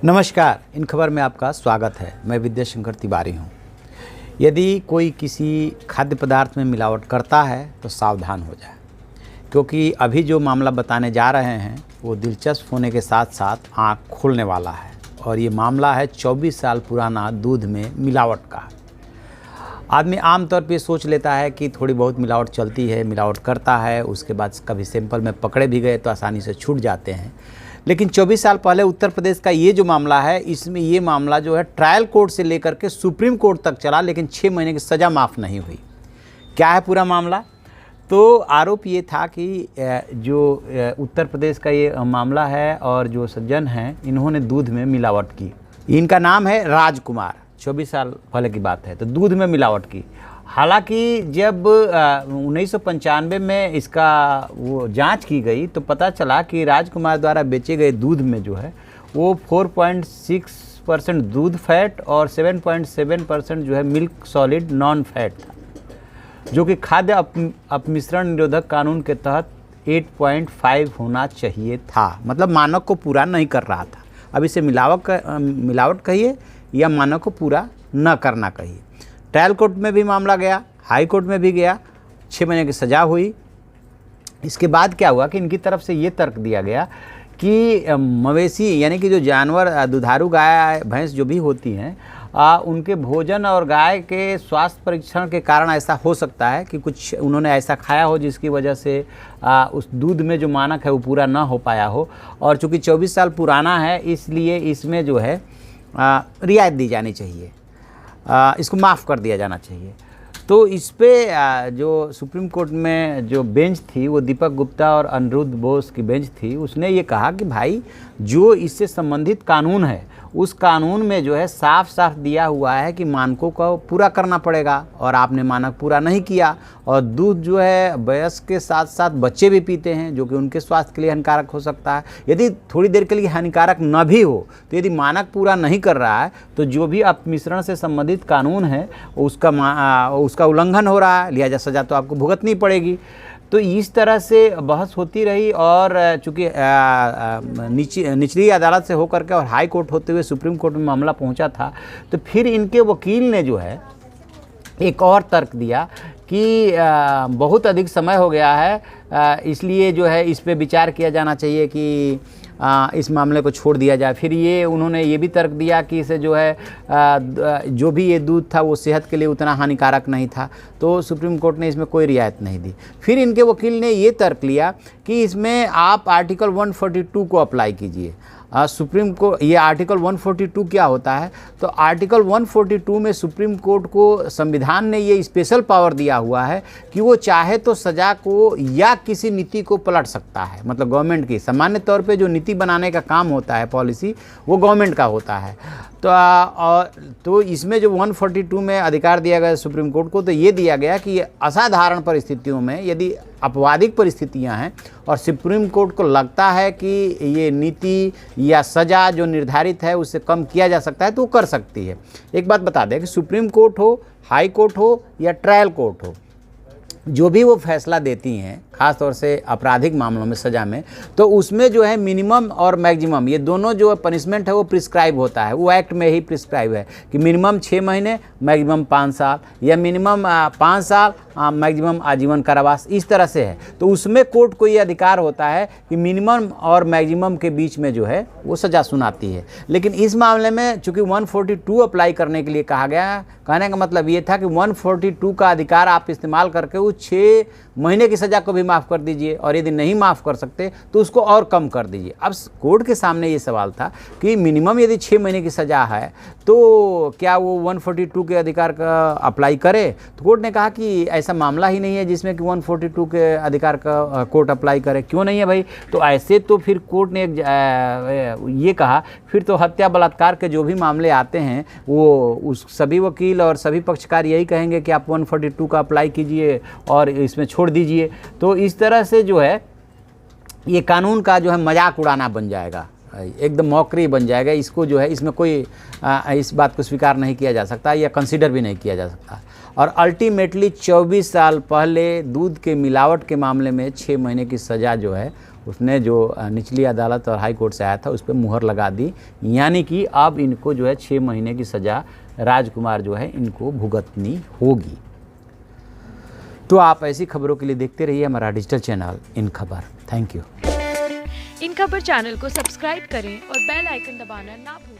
नमस्कार, इन खबर में आपका स्वागत है। मैं विद्याशंकर तिवारी हूँ। यदि कोई किसी खाद्य पदार्थ में मिलावट करता है तो सावधान हो जाए, क्योंकि अभी जो मामला बताने जा रहे हैं वो दिलचस्प होने के साथ साथ आँख खोलने वाला है। और ये मामला है 24 साल पुराना दूध में मिलावट का। आदमी आमतौर पे सोच लेता है कि थोड़ी बहुत मिलावट चलती है, मिलावट करता है, उसके बाद कभी सैंपल में पकड़े भी गए तो आसानी से छूट जाते हैं। लेकिन 24 साल पहले उत्तर प्रदेश का ये जो मामला है, इसमें ये मामला जो है ट्रायल कोर्ट से लेकर के सुप्रीम कोर्ट तक चला, लेकिन 6 महीने की सज़ा माफ़ नहीं हुई। क्या है पूरा मामला? तो आरोप ये था कि जो उत्तर प्रदेश का ये मामला है और जो सज्जन हैं इन्होंने दूध में मिलावट की। इनका नाम है राजकुमार। 24 साल पहले की बात है, तो दूध में मिलावट की। हालांकि जब 1995 में इसका वो जांच की गई तो पता चला कि राजकुमार द्वारा बेचे गए दूध में जो है वो 4.6% दूध फैट और 7.7% जो है मिल्क सॉलिड नॉन फैट था, जो कि खाद्य अपमिश्रण निरोधक कानून के तहत 8.5 होना चाहिए था। मतलब मानक को पूरा नहीं कर रहा था। अब इसे मिलावट कहिए या मानक को पूरा न करना कहिए। ट्रायल कोर्ट में भी मामला गया, हाई कोर्ट में भी गया, 6 महीने की सज़ा हुई। इसके बाद क्या हुआ कि इनकी तरफ से ये तर्क दिया गया कि मवेशी यानी कि जो जानवर दुधारू गाय भैंस जो भी होती हैं उनके भोजन और गाय के स्वास्थ्य परीक्षण के कारण ऐसा हो सकता है कि कुछ उन्होंने ऐसा खाया हो जिसकी वजह से उस दूध में जो मानक है वो पूरा ना हो पाया हो। और चूँकि 24 साल पुराना है इसलिए इसमें जो है रियायत दी जानी चाहिए, इसको माफ़ कर दिया जाना चाहिए। तो इस पे जो सुप्रीम कोर्ट में जो बेंच थी वो दीपक गुप्ता और अनिरुद्ध बोस की बेंच थी, उसने ये कहा कि भाई जो इससे संबंधित कानून है उस कानून में जो है साफ साफ दिया हुआ है कि मानकों को पूरा करना पड़ेगा और आपने मानक पूरा नहीं किया। और दूध जो है वयस्क के साथ साथ बच्चे भी पीते हैं, जो कि उनके स्वास्थ्य के लिए हानिकारक हो सकता है। यदि थोड़ी देर के लिए हानिकारक न भी हो तो यदि मानक पूरा नहीं कर रहा है तो जो भी अपमिश्रण से संबंधित कानून है उसका उल्लंघन हो रहा है, लिहाजा सज़ा तो आपको भुगतनी पड़ेगी। तो इस तरह से बहस होती रही और चूँकि निचली अदालत से होकर के और हाई कोर्ट होते हुए सुप्रीम कोर्ट में मामला पहुंचा था, तो फिर इनके वकील ने जो है एक और तर्क दिया कि बहुत अधिक समय हो गया है, इसलिए जो है इस पे विचार किया जाना चाहिए कि इस मामले को छोड़ दिया जाए। फिर उन्होंने ये भी तर्क दिया कि इसे जो है जो भी ये दूध था वो सेहत के लिए उतना हानिकारक नहीं था, तो सुप्रीम कोर्ट ने इसमें कोई रियायत नहीं दी। फिर इनके वकील ने ये तर्क लिया कि इसमें आप आर्टिकल 142 को अप्लाई कीजिए। सुप्रीम को ये आर्टिकल 142 क्या होता है? तो आर्टिकल 142 में सुप्रीम कोर्ट को संविधान ने ये स्पेशल पावर दिया हुआ है कि वो चाहे तो सज़ा को या किसी नीति को पलट सकता है। मतलब गवर्नमेंट की सामान्य तौर पे जो नीति बनाने का काम होता है, पॉलिसी, वो गवर्नमेंट का होता है। तो इसमें जो 142 में अधिकार दिया गया सुप्रीम कोर्ट को, तो ये दिया गया कि असाधारण परिस्थितियों में यदि आपवादिक परिस्थितियां हैं और सुप्रीम कोर्ट को लगता है कि ये नीति या सज़ा जो निर्धारित है उससे कम किया जा सकता है तो वो कर सकती है। एक बात बता दें कि सुप्रीम कोर्ट हो, हाई कोर्ट हो या ट्रायल कोर्ट हो, जो भी वो फैसला देती हैं ख़ास तौर से आपराधिक मामलों में सज़ा में, तो उसमें जो है मिनिमम और मैक्सिमम ये दोनों जो पनिशमेंट है वो प्रिस्क्राइब होता है। वो एक्ट में ही प्रिस्क्राइब है कि मिनिमम 6 महीने, मैक्सिमम 5 साल, या मिनिमम 5 साल, मैक्सिमम आजीवन कारावास, इस तरह से है। तो उसमें कोर्ट को ये अधिकार होता है कि मिनिमम और मैक्सिमम के बीच में जो है वो सज़ा सुनाती है। लेकिन इस मामले में चूँकि 142 अप्लाई करने के लिए कहा गया, कहने का मतलब ये था कि 142 का अधिकार आप इस्तेमाल करके वो 6 महीने की सज़ा को भी माफ़ कर दीजिए, और यदि नहीं माफ़ कर सकते तो उसको और कम कर दीजिए। अब कोर्ट के सामने ये सवाल था कि मिनिमम यदि 6 महीने की सज़ा है तो क्या वो 142 के अधिकार का अप्लाई करे? तो कोर्ट ने कहा कि ऐसा मामला ही नहीं है जिसमें कि 142 के अधिकार का कोर्ट अप्लाई करे। क्यों नहीं है भाई? तो ऐसे तो फिर कोर्ट ने ये कहा फिर तो हत्या बलात्कार के जो भी मामले आते हैं वो उस सभी वकील और सभी पक्षकार यही कहेंगे कि आप 142 का अप्लाई कीजिए और इसमें छोड़ दीजिए। तो इस तरह से जो है ये कानून का जो है मजाक उड़ाना बन जाएगा, एकदम मौकरी बन जाएगा। इसको जो है इसमें कोई इस बात को स्वीकार नहीं किया जा सकता या कंसीडर भी नहीं किया जा सकता। और अल्टीमेटली 24 साल पहले दूध के मिलावट के मामले में 6 महीने की सज़ा जो है उसने जो निचली अदालत और हाई कोर्ट से आया था उस पर मुहर लगा दी, यानी कि अब इनको जो है 6 महीने की सज़ा राजकुमार जो है इनको भुगतनी होगी। तो आप ऐसी खबरों के लिए देखते रहिए हमारा डिजिटल चैनल इन खबर। Thank you. इन खबर चैनल को सब्सक्राइब करें और बेल आइकन दबाना ना भूलें।